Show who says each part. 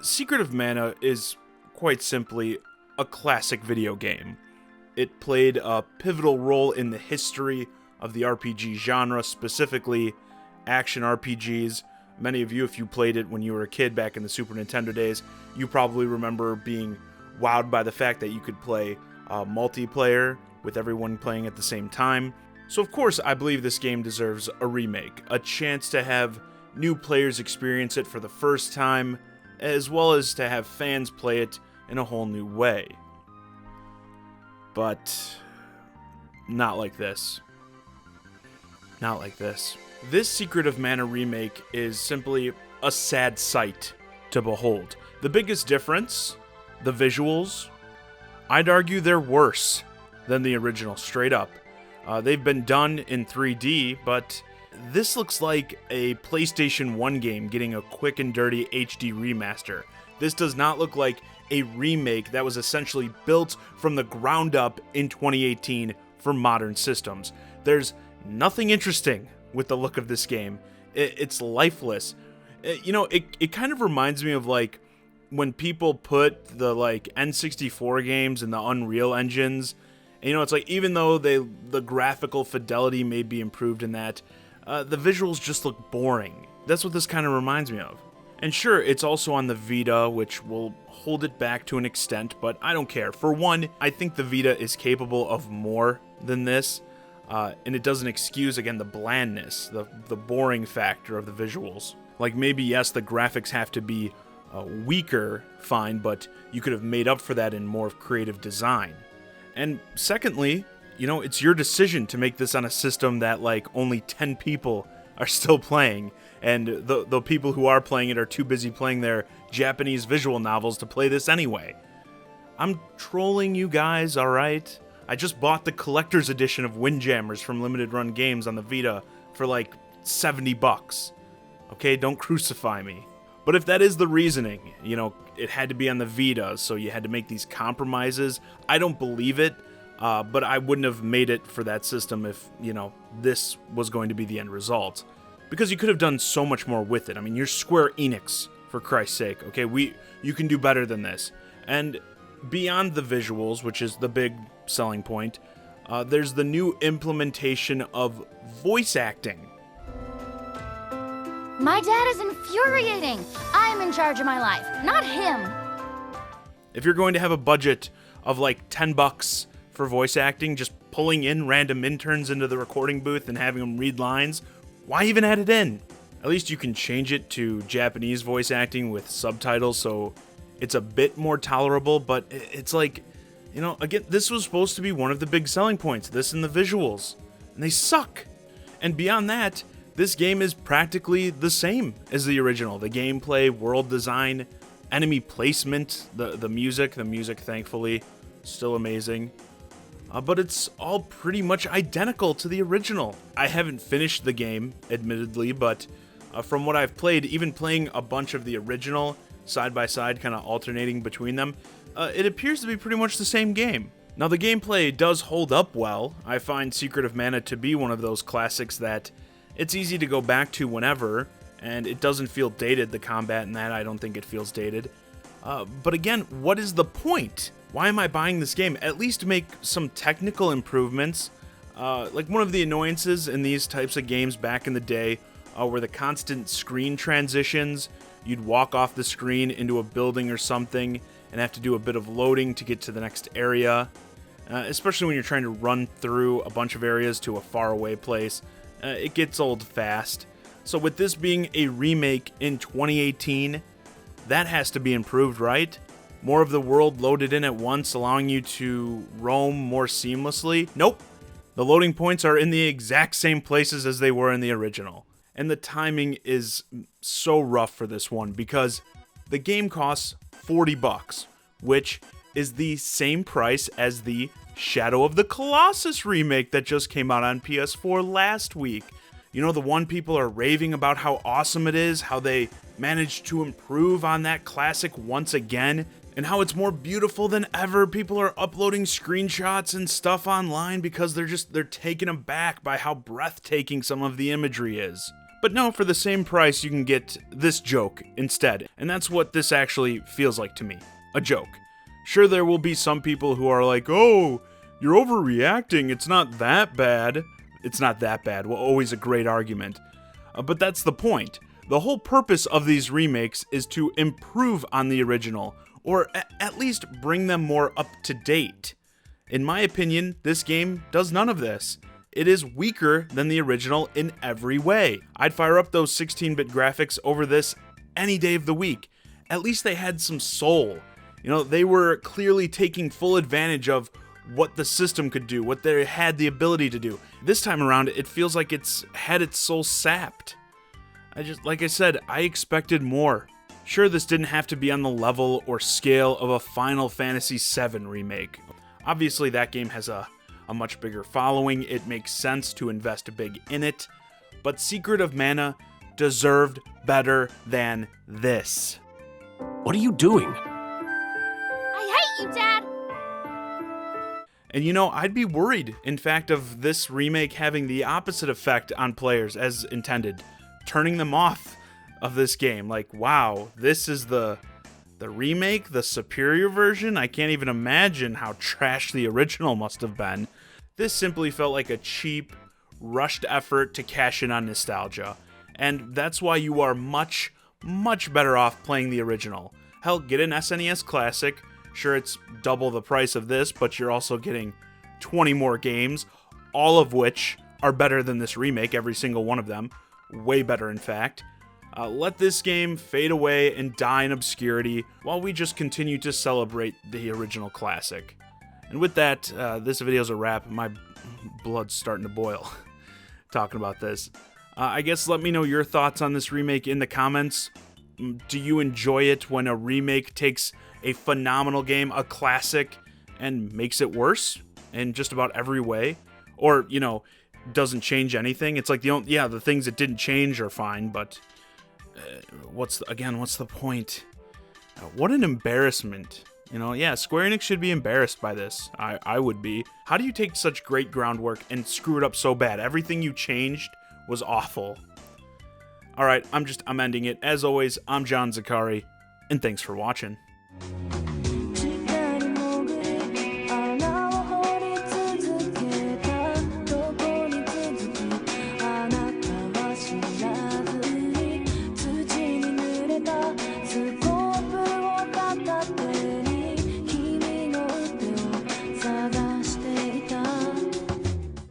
Speaker 1: Secret of Mana is quite simply a classic video game. It played a pivotal role in the history of the RPG genre, specifically action RPGs. Many of you, if you played it when you were a kid back in the Super Nintendo days, you probably remember being wowed by the fact that you could play multiplayer with everyone playing at the same time. So of course, I believe this game deserves a remake, a chance to have new players experience it for the first time, as well as to have fans play it in a whole new way. But not like this. Not like this. This Secret of Mana remake is simply a sad sight to behold. The biggest difference, the visuals, I'd argue they're worse than the original, straight up. They've been done in 3D, but this looks like a PlayStation 1 game getting a quick and dirty HD remaster. This does not look like a remake that was essentially built from the ground up in 2018 for modern systems. There's nothing interesting with the look of this game. It's lifeless. It kind of reminds me of like when people put the like N64 games in the Unreal engines. And, it's like even though the graphical fidelity may be improved in that, the visuals just look boring. That's what this kind of reminds me of. And sure, it's also on the Vita, which will hold it back to an extent, but I don't care. For one, I think the Vita is capable of more than this, and it doesn't excuse, again, the blandness, the boring factor of the visuals. Like maybe, yes, the graphics have to be weaker, fine, but you could have made up for that in more creative design. And secondly, it's your decision to make this on a system that like only 10 people are still playing, and the people who are playing it are too busy playing their Japanese visual novels to play this anyway. I'm trolling you guys, alright? I just bought the collector's edition of Windjammers from Limited Run Games on the Vita for like $70. Okay, don't crucify me. But if that is the reasoning, it had to be on the Vita, so you had to make these compromises, I don't believe it. But I wouldn't have made it for that system if, this was going to be the end result. Because you could have done so much more with it. I mean, you're Square Enix, for Christ's sake, okay? You can do better than this. And beyond the visuals, which is the big selling point, there's the new implementation of voice acting.
Speaker 2: My dad is infuriating. I'm in charge of my life, not him.
Speaker 1: If you're going to have a budget of like $10 for voice acting, just pulling in random interns into the recording booth and having them read lines, why even add it in? At least you can change it to Japanese voice acting with subtitles, so it's a bit more tolerable, but it's like, again, this was supposed to be one of the big selling points, this and the visuals, and they suck. And beyond that, this game is practically the same as the original. The gameplay, world design, enemy placement, the music, thankfully, still amazing. But it's all pretty much identical to the original. I haven't finished the game, admittedly, but from what I've played, even playing a bunch of the original side by side, kind of alternating between them, it appears to be pretty much the same game. Now, the gameplay does hold up well. I find Secret of Mana to be one of those classics that it's easy to go back to whenever, and it doesn't feel dated. The combat in that, I don't think it feels dated. But again, what is the point? Why am I buying this game? At least make some technical improvements. Like one of the annoyances in these types of games back in the day were the constant screen transitions. You'd walk off the screen into a building or something and have to do a bit of loading to get to the next area. Especially when you're trying to run through a bunch of areas to a faraway place. It gets old fast. So with this being a remake in 2018, that has to be improved, right? More of the world loaded in at once, allowing you to roam more seamlessly? Nope. The loading points are in the exact same places as they were in the original. And the timing is so rough for this one because the game costs $40, which is the same price as the Shadow of the Colossus remake that just came out on PS4 last week. The one people are raving about how awesome it is, how they managed to improve on that classic once again, and how it's more beautiful than ever. People are uploading screenshots and stuff online because they're taken aback by how breathtaking some of the imagery is. But no, for the same price, you can get this joke instead. And that's what this actually feels like to me. A joke. Sure, there will be some people who are like, oh, you're overreacting. It's not that bad. It's not that bad. Well, always a great argument. But that's the point. The whole purpose of these remakes is to improve on the original, or at least bring them more up to date. In my opinion, this game does none of this. It is weaker than the original in every way. I'd fire up those 16-bit graphics over this any day of the week. At least they had some soul. You know, they were clearly taking full advantage of what the system could do, what they had the ability to do. This time around, it feels like it's had its soul sapped. Like I said, I expected more. Sure, this didn't have to be on the level or scale of a Final Fantasy VII remake. Obviously, that game has a much bigger following. It makes sense to invest big in it. But Secret of Mana deserved better than this.
Speaker 3: What are you doing?
Speaker 2: I hate you, Dad!
Speaker 1: And you know, I'd be worried, in fact, of this remake having the opposite effect on players as intended. Turning them off of this game. Like, wow, this is the remake, the superior version? I can't even imagine how trash the original must have been. This simply felt like a cheap, rushed effort to cash in on nostalgia. And that's why you are much, much better off playing the original. Hell, get an SNES Classic. Sure, it's double the price of this, but you're also getting 20 more games, all of which are better than this remake, every single one of them. Way better, in fact. Let this game fade away and die in obscurity while we just continue to celebrate the original classic. And with that, this video's a wrap. My blood's starting to boil talking about this. I guess let me know your thoughts on this remake in the comments. Do you enjoy it when a remake takes a phenomenal game, a classic, and makes it worse in just about every way? Or, you know, doesn't change anything? It's like the things that didn't change are fine, but what's the point? What an embarrassment. You know, yeah, Square Enix should be embarrassed by this. I would be. How do you take such great groundwork and screw it up so bad? Everything you changed was awful. Alright, I'm ending it. As always, I'm John Zakari, and thanks for watching.